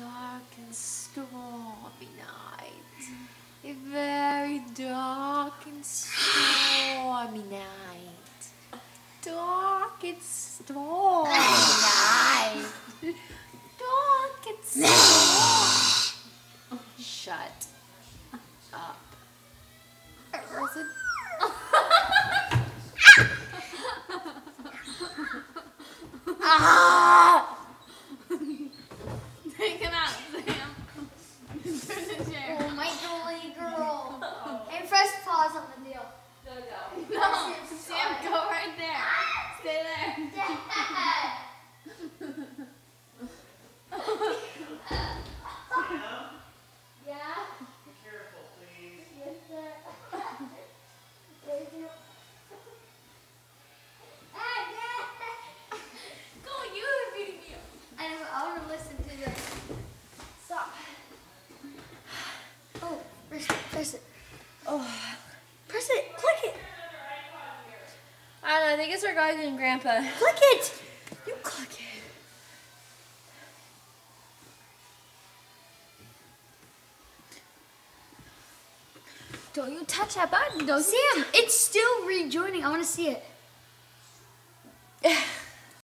dark and stormy night. A very dark and stormy night. Dark and stormy night. Dark and stormy. Shut up. Was it? Ah! Take it out, Sam. Turn the chair. Oh, my girly girl. And press pause on the deal. No, Sam, go right there. Stay there. Yeah? Be careful, please. Yes, sir. Thank you. Go, you are beating me up. I want to listen to the song. Oh, press it. Oh, Press it. Click it. I don't know. I think it's our guardian and grandpa. Click it. You click it. Don't you touch that button, though. Sam, it's still rejoining. I want to see it.